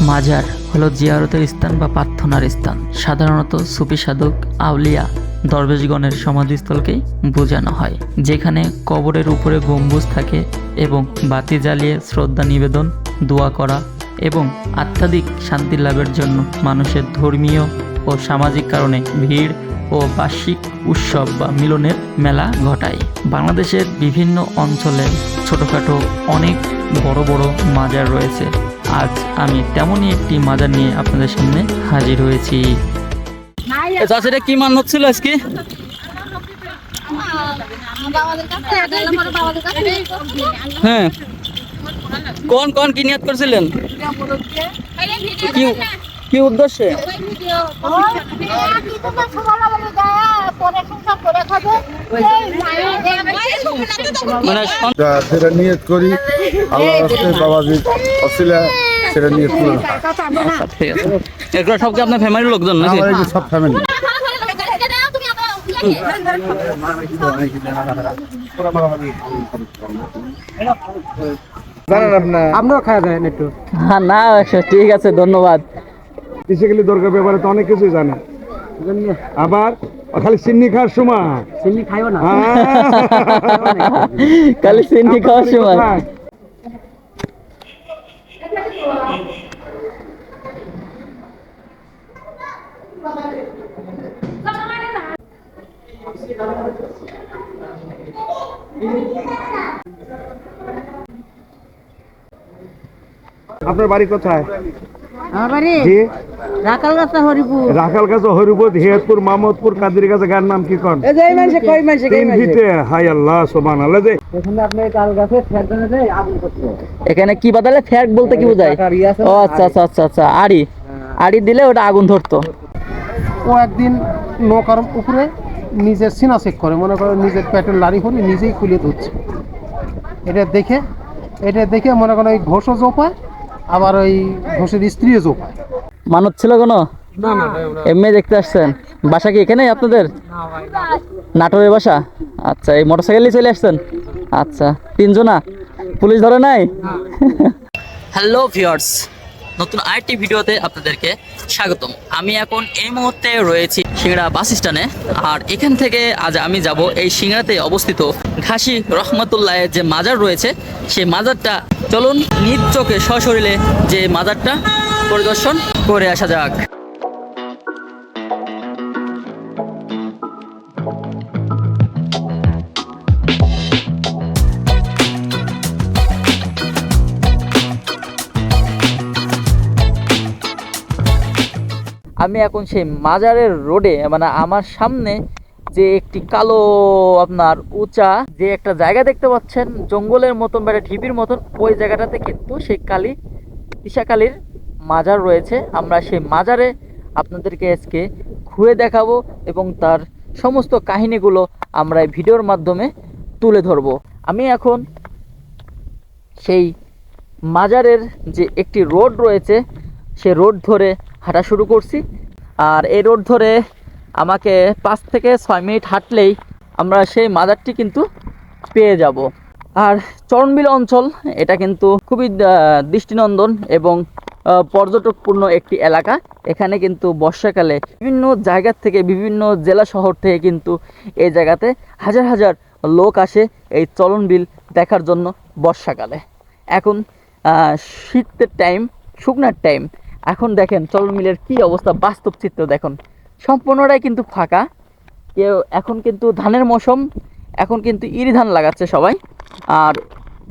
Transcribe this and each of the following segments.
মাজার হলো জিয়ারতের স্থান বা প্রার্থনার স্থান। সাধারণত সুফি সাধক, আউলিয়া, দরবেশগণের সমাধিস্থলকেই বোঝানো হয়, যেখানে কবরের উপরে গম্বুজ থাকে এবং বাতি জ্বালিয়ে শ্রদ্ধা নিবেদন, দোয়া করা এবং আধ্যাত্মিক শান্তি লাভের জন্য মানুষের ধর্মীয় ও সামাজিক কারণে ভিড় ও বার্ষিক উৎসব বা মিলনের মেলা ঘটায়। বাংলাদেশের বিভিন্ন অঞ্চলে ছোটোখাটো অনেক বড় বড় মাজার রয়েছে। আজ আমি তেমনই একটি মাজার নিয়ে আপনাদের সামনে হাজির হয়েছি। চাষিরা কি মান হচ্ছিল আজকে? হ্যাঁ, কোন কোন কি নিয়ত করছিলেন? কি উদ্দেশ্যে? মানে সেটা নিয়ত করি আল্লাহ রাস্তায় বাবাজির ওসিলা সেটা নিয়ত করি। এগুলো সব কি আপনার ফ্যামিলির লোকজন নাকি? সব ফ্যামিলি। জানেন আপনারা খাওয়া যায় একটু? হ্যাঁ, না ঠিক আছে, ধন্যবাদ। বেসিক্যালি দরকার ব্যাপারে তো অনেক কিছুই জানে, আবার খালি চিনি খাওয়ার সময় চিনি খাইও না, খালি চিনি খাওয়ার সময়। আপনার বাড়ি কোথায়? আমার বাড়ি রাখালগাছা হরিপুর। রাখালগাছা হরিপুর, হিয়াতপুর, মামদপুর, কাদিরগাছা। গায়ের নাম কি কোন? হাই আল্লাহ সুবহানাল্লাহ। যে এখানে আপনি তাল গাছে ফ্যাক্টরি দেয় আগুন করতে। এখানে কি বাদালে ফ্যাক বলতে কি বোঝায়? ও আচ্ছা আচ্ছা আচ্ছা আচ্ছা, আড়ি দিলে ওটা আগুন ধরতো। ও একদিন নৌকার উপরে নিজের সিনা চেক করে, মনে করে নিজের পেটের লাড়ি করে নিজেই খুলে ধরছে। এটা দেখে মনে করেন ওই ঘোষও জোপায়, আবার ওই ঘোষের স্ত্রীও জোপায়। মানত ছিল কোনো? না না, এমনি দেখতে আসছেন? বাসা কি এখানে আপনাদের? নাটোরের বাসা? আচ্ছা, এই মোটরসাইকেলে চলে আসছেন? আচ্ছা, তিনজনা? পুলিশ ধরে নাই? হ্যালো ভিউয়ার্স, নতুন আরেকটি ভিডিওতে আপনাদেরকে স্বাগতম। আমি এখন এই মুহূর্তে রয়েছি সিংড়া বাস স্ট্যান্ডে। আর এখান থেকে আজ আমি যাব এই সিংড়াতে অবস্থিত ঘাসি রহমতুল্লাহের যে মাজার রয়েছে, সেই মাজারটা চলুন নিজ চোখে সশরীরে যে মাজারটা পরিদর্শন করে আসা যাক। আমি এখন সেই মাজারের রোডে, মানে আমার সামনে যে একটি কালো আপনার উঁচা যে একটা জায়গা দেখতে পাচ্ছেন, জঙ্গলের মতন বা ঢিবির মতন, ওই জায়গাটাতে কিন্তু সেই ঈশাকালীর মাজার রয়েছে। আমরা সেই মাজারে আপনাদেরকে আজকে ঘুরে দেখাবো এবং তার সমস্ত কাহিনীগুলো আমরা এই ভিডিওর মাধ্যমে তুলে ধরব। আমি এখন সেই মাজারের যে একটি রোড রয়েছে, সে রোড ধরে হাঁটা শুরু করছি। আর এই রোড ধরে আমাকে 5 থেকে 6 মিনিট হাঁটলেই আমরা সেই মাজারটি কিন্তু পেয়ে যাব। আর চরণবিল অঞ্চল এটা কিন্তু খুবই দৃষ্টিনন্দন এবং পর্যটকপূর্ণ একটি এলাকা। এখানে কিন্তু বর্ষাকালে বিভিন্ন জায়গা থেকে, বিভিন্ন জেলা শহর থেকে কিন্তু এই জায়গাতে হাজার হাজার লোক আসে এই চরণবিল দেখার জন্য বর্ষাকালে। এখন শীতের টাইম, শুকনার টাইম। এখন দেখেন চরণবিলের কি অবস্থা, বাস্তব চিত্র দেখুন। সম্পূর্ণটাই কিন্তু ফাঁকা। এখন কিন্তু ধানের মৌসুম, এখন কিন্তু ইরি ধান লাগাচ্ছে সবাই।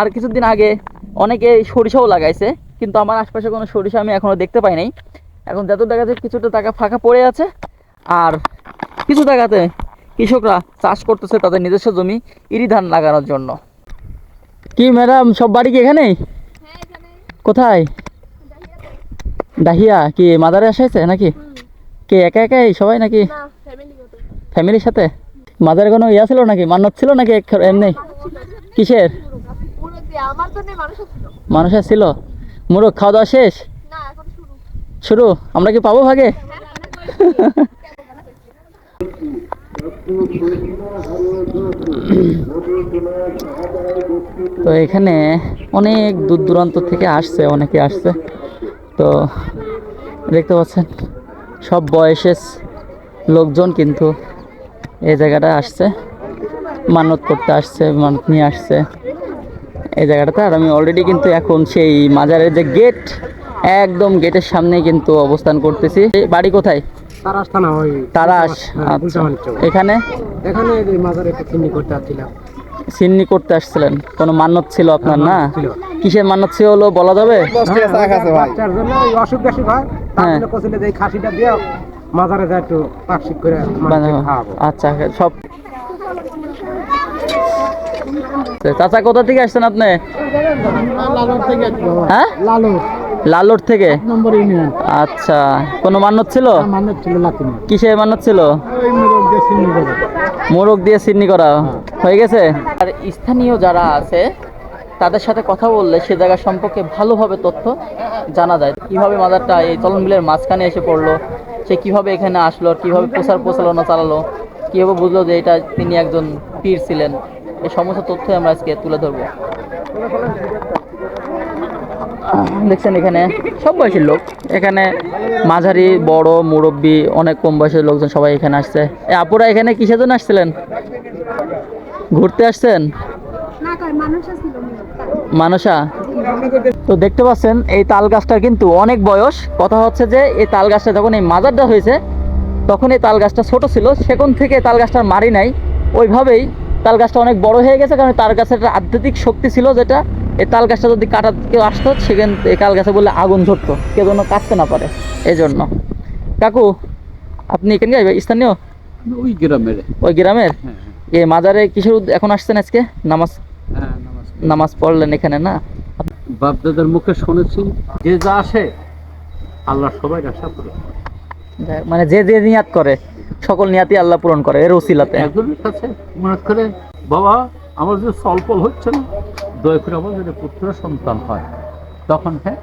আর কিছুদিন আগে অনেকে সরিষাও লাগাইছে, কিন্তু আমার আশপাশে কোনো সরিষা আমি এখনও দেখতে পাই নাই। এখন যত দেখা যায় কিছুটা টাকা ফাঁকা পড়ে আছে, আর কিছু জায়গাতে কৃষকরা চাষ করতেছে তাদের নিজস্ব জমি ইরি ধান লাগানোর জন্য। কি ম্যাডাম, সব বাড়ি কি এখানেই? কোথায়? দাহিয়া কি মাদারে আসাইছে নাকি? কে একা একাই সবাই নাকি ফ্যামিলির সাথে? মাদারে কোনো ইয়া ছিল নাকি, মান্যত ছিল নাকি এমনি? কিসের মানুষের ছিল? মুরগ খাওয়া দাওয়া শেষ? শুরু? আমরা কি পাবো ভাগে? তো এখানে অনেক দূর দূরান্ত থেকে আসছে, অনেকে আসছে। তো দেখতে পাচ্ছেন সব বয়সের লোকজন কিন্তু এই জায়গাটা আসছে, মানত করতে আসছে, মানত নিয়ে আসছে এই জায়গাটাতে। আর আমি অলরেডি কিন্তু এখন সেই মাজারের যে গেট, একদম গেটের সামনে কিন্তু অবস্থান করতেছি। বাড়ি কোথায়? তারাস থানা ওই তারাস। হ্যাঁ, আচ্ছা, উল্টামানিক চৌক। এখানে এখানে এই মাজারে একটু চিনি করতে আসছিলাম। সিন্নি করতে আসছিলেন? কোনো মান্যত ছিল আপনার? না, মান্যত ছিল। কিসের মান্যত ছিল হলো বলা যাবে? বাচ্চার জন্য ওই অসুখ বিসুখ হয়, তার হ্যাঁ। জন্য কোচিলে যে এই খাসিটা দিয়ে মাজারে যায় একটু পাকশিক করে মানুষকে খাওয়াবো। আচ্ছা, সব। চাচা কোথা থেকে আসছেন আপনি? লালুর থেকে আসলো। হ্যাঁ, লালুর লালোর থেকে। নম্বর ইউনিয়ন। আচ্ছা, কোনো মান্যত ছিল? মান্যত ছিল লাতিনি। কিসের মান্যত ছিল? ওই মুরগ দিয়ে চিনি করে। মোরগ দিয়ে সিন্নি করা হয়ে গেছে। আর স্থানীয় যারা আছে তাদের সাথে কথা বললে সে জায়গা সম্পর্কে ভালোভাবে তথ্য জানা যায়। কিভাবে মাজারটা এই চলন বিলের মাঝখানে এসে পড়লো, সে কিভাবে এখানে আসলো, কিভাবে প্রচারণা চালালো, কীভাবে বুঝলো যে এটা তিনি একজন পীর ছিলেন, এই সমস্ত তথ্য আমরা আজকে তুলে ধরবো। দেখছেন এখানে সব বয়সের লোক, এখানে মাঝারি, বড়, মুরব্বী, অনেক কম বয়সের লোকজন সবাই এখানে আসছে। আপুরা এখানে কিসের জন্য আসছিলেন? ঘুরতে আসছেন? মানসা। তো দেখতে পাচ্ছেন এই তাল গাছটার কিন্তু অনেক বয়স। কথা হচ্ছে যে এই তাল গাছটা যখন এই মাজারটা হয়েছে তখন এই তাল গাছটা ছোট ছিল, সেখান থেকে তাল গাছটার মারি নাই, ওইভাবেই তাল গাছটা অনেক বড় হয়ে গেছে। কারণ তাল গাছের একটা আধ্যাত্মিক শক্তি ছিল, যেটা এই তাল গাছটা যদি কাটা কেউ আসতো সেখান এই তাল গাছে বললে আগুন ধরতো, কেউ যেন কাটতে না পারে, এই জন্য। কাকু, আপনি এখানকার স্থানীয়? ওই গ্রামের। ওই গ্রামের? এই মাজারে কিসের এখন আসছেন আজকে? নামাজ নামাজ পড়লেন এখানে না? বাপদাদার মুখে শুনেছি যে যা আসে আল্লাহ সবাই আশা করে। মানে যে যে নিয়াত করে সকল নিয়াতই আল্লাহ পূরণ করে এর ওসিলাতে। একজনের কাছে মনে করে, বাবা আমার যে সলপল হচ্ছে না, দয়া করে আমার যদি পুত্র সন্তান হয়, তখন হ্যাঁ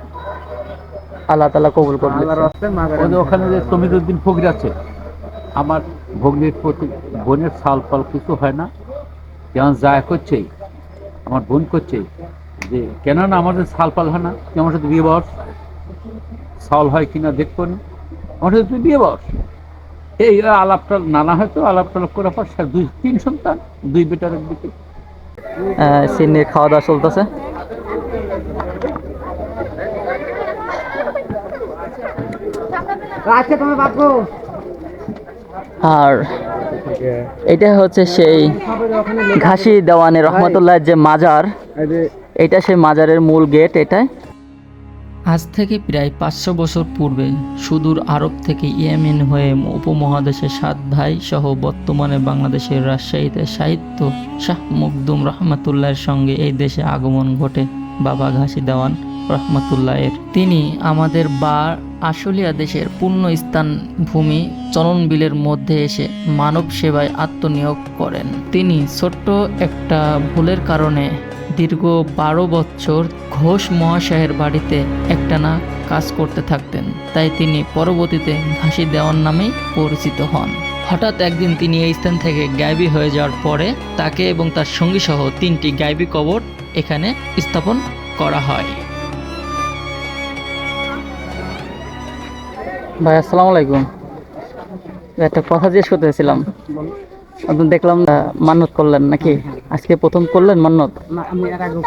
আল্লাহ তাআলা কবুল করবে। ওদের ওখানে যে তমিজউদ্দিন ফকির আছে, আমার ভগ্নির প্রতি বোনের সাল ফল কিছু হয় না, যেমন যা করছে আমার বোন করছে যে কেননা আমাদের সাল পাল হয় না, তুই আমার সাথে বিয়ে বস, সাল হয় কিনা দেখবো না, আমার সাথে তুই বিয়ে বস। এই আলাপটা নানা হয়তো আলাপ টালাপ করার পর 2-3 সন্তান, 2 বেটার একদিকে। সিন্নির খাওয়া দাওয়া চলতেছে। আচ্ছা তোমার বাপু আর এটা হচ্ছে সেই ঘাসি দেওয়ানে রহমতুল্লাহ যে মাজার, এটা সেই মাজারের মূল গেট। এটাই আজ থেকে প্রায় 500 বছর পূর্বে সুদূর আরব থেকে ইয়েমেন হয়ে উপমহাদেশের 7 ভাই সহ বর্তমানে বাংলাদেশের রাজশাহীতে সাহিত্য শাহ মখদুম রহমতুল্লাহের সঙ্গে এই দেশে আগমন ঘটে বাবা ঘাসি দেওয়ান রহমতুল্লাহের। তিনি আমাদের আশুলিয়া দেশের পূর্ণ স্থান ভূমি চলনবিলের মধ্যে এসে মানব সেবায় আত্মনিয়োগ করেন। তিনি ছোট্ট একটা ভুলের কারণে দীর্ঘ 12 বছর ঘোষ মহাশয়ের বাড়িতে একটানা কাজ করতে থাকতেন, তাই তিনি পরবর্তীতে ঘাসি দেওয়ান নামেই পরিচিত হন। হঠাৎ একদিন তিনি এই স্থান থেকে গায়েবী হয়ে যাওয়ার পরে তাকে এবং তার সঙ্গী সহ 3টি গায়েবী কবর এখানে স্থাপন করা হয়। ভাই আসসালামু আলাইকুম, একটা কথা জিজ্ঞেস করতেছিলাম। আপনি দেখলাম মান্নত করলেন নাকি? আজকে প্রথম করলেন মান্নত? না, আমি এর আগেও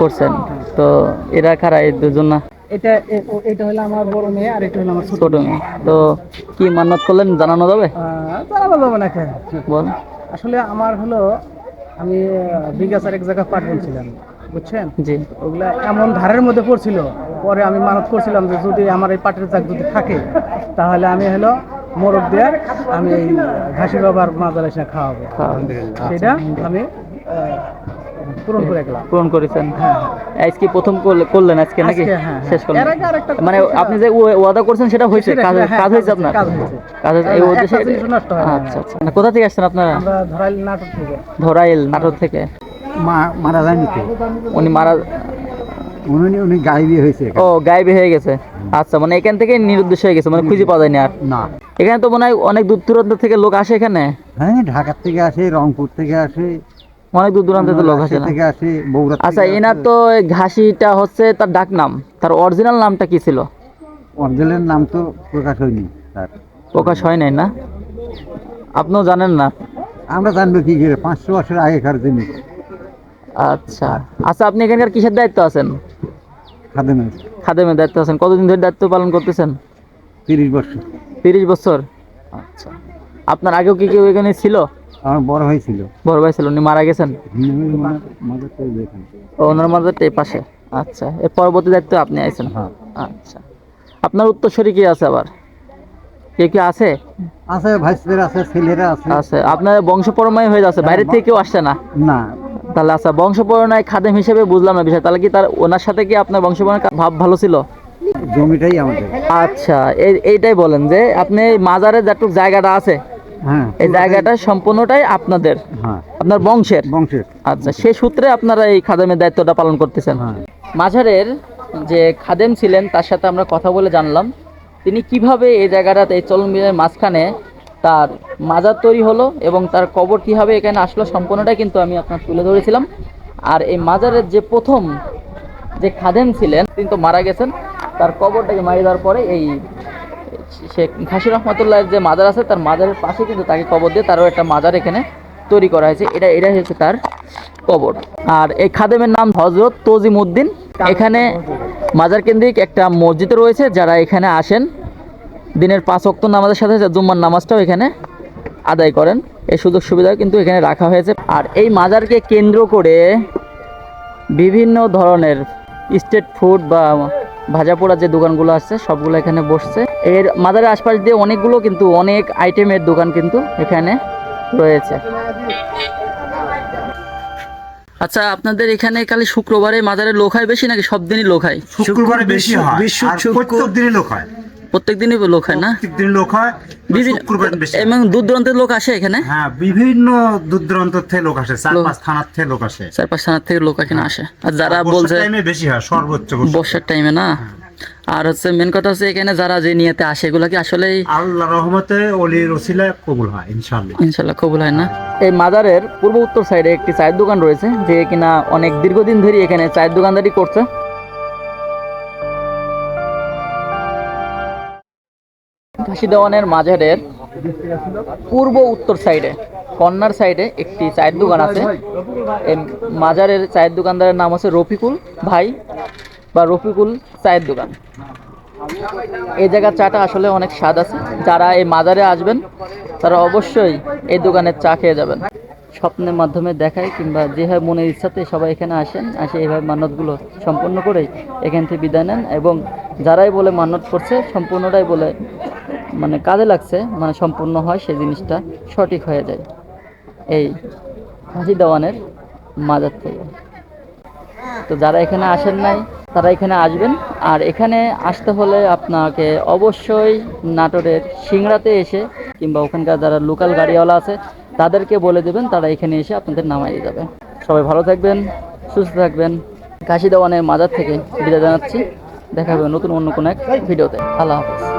করছেন। তো এরা কারা এই দুজন? না, এটা হলো আমার বড় মেয়ে আর এটা হলো আমার ছোট মেয়ে। তো কি মান্নত করলেন জানানো যাবে? জানাবো যাবে না কেন? বল। আসলে আমার হলো, আমি বিগাসার এক জায়গায় পাঠ বলছিলাম, বুঝছেন? জি। ওগুলা এমন ধারের মধ্যে পড়ছিল, পরে আমি মানত করছিলাম যে যদি আমার এই পাটের জাগ যদি থাকে তাহলে আমি হলো মোরগ দিয়ে আমি এই ঘাসি বাবার মাজার এসে খাওয়াবো। সেটা আমি পূরণ করে গেলাম। পূরণ করেছেন? হ্যাঁ। আজকে প্রথম করলেন আজকে নাকি? আজকে, হ্যাঁ। শেষ করলেন? এর আগে আরেকটা মানে করছিলাম। আপনি যে ওয়াদা করছেন সেটা হয়েছে? সেটা, কাজ হ্যাঁ, কাজ হয়েছে আপনার? কাজ হয়েছে। কাজ হয়েছে, এই হ্যাঁ, উদ্দেশ্যে? একটা জিনিসও নষ্ট হয় না। আচ্ছা আচ্ছা। মানে কোথা থেকে আসছেন আপনারা? আমরা ধরাইল নাটক থেকে। ধরাইল নাটোর থেকে? মারা যায়নি তো, উনি মারা, উনি গায়েবী হয়েছে। ও গায়েবী হয়ে গেছে। আচ্ছা, মানে এখান থেকে নিরুদ্দেশ হয়ে গেছে, মানে খুঁজে পাওয়া যায়নি আর? না, এখানে তো মনে হয় অনেক দূর দূরান্ত থেকে লোক আসে এখানে। হ্যাঁ, ঢাকা থেকে আসে, রংপুর থেকে আসে, অনেক দূর দূরান্ত থেকে লোক আসে না? থেকে আসে, বগুড়া থেকে আচ্ছা, আসে। এনার তো এই ঘাসিটা হচ্ছে তার ডাক নাম, তার অরিজিনাল নামটা কি ছিল? অরিজিনাল নাম তো প্রকাশ হয়নি স্যার। প্রকাশ হয় নাই না? আপনিও জানেন না? আমরা জানবো কি করে, 500 বছর আগেকার জিনিস। আচ্ছা আচ্ছা, আপনি এখানকার কিসের দায়িত্ব আছেন? খাদেমের। খাদেমের দায়িত্ব আছেন। কতদিন ধরে দায়িত্ব পালন করতেছেন? 30 বছর। 30 বছর। আচ্ছা, আপনার আগেও কি কেউ এখানে ছিল? আমার বড় হয়েছিল। বড় ভাই ছিল, উনি মারা গেছেন? মজার তো দেখেন। ও, ওনার মাজারটা এই পাশে। আচ্ছা, এর পরবর্তী দায়িত্ব আপনি আছেন? হ্যাঁ। আচ্ছা, আপনার উত্তরসূরি কি আছে আবার? কে কি আছে? আছে, ভাইসদের আছে, ছেলেরা আছে। আছে, আপনার বংশ পরম্পরায় হয়ে যাচ্ছে, বাইরে থেকে কেউ আসছে না? না, তাহলে আচ্ছা, বংশ পরম্পরায় খাদেম হিসেবে বুঝলাম না বিষয়। তাহলে কি তার ওনার সাথে কি আপনার বংশ পরম্পরার ভাব ভালো ছিল? জমিটাই আমাদের। আচ্ছা, এইটাই বলেন যে আপনি এই মাজারের যেটুক জায়গাটা আছে, হ্যাঁ, এই জায়গাটা সম্পূর্ণটাই আপনাদের, হ্যাঁ, আপনার বংশের? বংশের। আচ্ছা, সেই সূত্রে আপনারা এই খাদেমের দায়িত্বটা পালন করতেছেন। হ্যাঁ। মাঝারের যে খাদেম ছিলেন তার সাথে আমরা কথা বলে জানলাম তিনি কিভাবে এই জায়গাটাতে, এই চলন বিলের মাঝখানে তার মাজার তৈরি হলো এবং তার কবর কিভাবে এখানে আসলো, সম্পূর্ণটাই কিন্তু আমি আপনার তুলে ধরেছিলাম। আর এই মাজারের যে প্রথম যে খাদেম ছিলেন তিনি তো মারা গেছেন, তার কবরটাকে মারি দেওয়ার পরে এই শেখ ঘাসি রহমতুল্লাহের যে মাজার আছে তার মাজারের পাশে কিন্তু তাকে কবর দিয়ে তারও একটা মাজার এখানে তৈরি করা হয়েছে। এটাই হচ্ছে তার কবর। আর এই খাদেমের নাম হযরত তজিমউদ্দিন। এখানে মাজার কেন্দ্রিক একটা মসজিদ রয়েছে, যারা এখানে আসেন দিনের 5 ওয়াক্ত নামাজের সাথে সাথে জুম্মার নামাজটাও এখানে আদায় করেন। এই সুযোগ সুবিধাও কিন্তু এখানে রাখা হয়েছে। আর এই মাজারকে কেন্দ্র করে বিভিন্ন ধরনের স্ট্রিট ফুড বা ভাজাপোড়া যে দোকানগুলো আছে সবগুলো এখানে বসছে। এর মাজারের আশপাশ দিয়ে অনেকগুলো কিন্তু অনেক আইটেমের দোকান কিন্তু এখানে রয়েছে। আচ্ছা, আপনাদের এখানে খালি শুক্রবারে মাজারে লোক হয় বেশি নাকি সব দিনই লোক হয়? শুক্রবারে বেশি হয়, আর প্রত্যেক দিনই লোক হয়। প্রত্যেক দিনই লোক হয় না? প্রত্যেক দিন লোক হয়, বিভিন্ন শুক্রবার বেশি হয়। এবং দূর দূরান্তের লোক আসে এখানে? হ্যাঁ, বিভিন্ন দূর দূরান্ত থেকে লোক আসে, 4-5 থানার থেকে লোক আসে। 4-5 থানার থেকে লোক এখানে আসে। আর যারা বলছে টাইমে বেশি হয়, সর্বোচ্চ বর্ষার টাইমে না? আর হচ্ছে মেন কথা হচ্ছে এখানে যারা যে নিয়তে আসে এগুলা কি আসলেই আল্লাহর রহমতে ওলির ওসিলায় কবুল হয় ইনশাআল্লাহ। ইনশাআল্লাহ কবুল হয় না? এই মাজারের পূর্ব উত্তর সাইডে একটি চায়ের দোকান রয়েছে, যে কিনা অনেক দীর্ঘদিন ধরে এখানে চায়ের দোকানদারি করছে। ঘাসি দেওয়ানের মাজারের পূর্ব উত্তর সাইডে কর্নার সাইডে একটি চায়ের দোকান আছে। এই মাজারের চায়ের দোকানদারের নাম হচ্ছে রফিকুল ভাই বা রফিকুল চায়ের দোকান। এই জায়গার চাটা আসলে অনেক স্বাদ আছে। যারা এই মাজারে আসবেন তারা অবশ্যই এই দোকানের চা খেয়ে যাবেন। স্বপ্নের মাধ্যমে দেখায় কিংবা যেভাবে মনের ইচ্ছাতে সবাই এখানে আসেন, আসে এইভাবে মান্যতগুলো সম্পন্ন করেই এখান থেকে বিদায় নেন। এবং যারাই বলে মান্যত করছে সম্পূর্ণটাই বলে মানে কাজে লাগছে, মানে সম্পূর্ণ হয়, সেই জিনিসটা সঠিক হয়ে যায় এই ঘাসি দেওয়ানের মাজার থেকে। তো যারা এখানে আসেন নাই তারা এখানে আসবেন। আর এখানে আসতে হলে আপনাকে অবশ্যই নাটোরের সিংড়াতে এসে কিংবা ওখানকার যারা লোকাল গাড়িওয়ালা আছে তাদেরকে বলে দেবেন, তারা এখানে এসে আপনাদের নামাই দিয়ে যাবে। সবাই ভালো থাকবেন, সুস্থ থাকবেন। ঘাসি দেওয়ানের মাজার থেকে বিদায় জানাচ্ছি। দেখা হবে নতুন অন্য কোনো এক ভিডিওতে। আল্লাহ হাফেজ।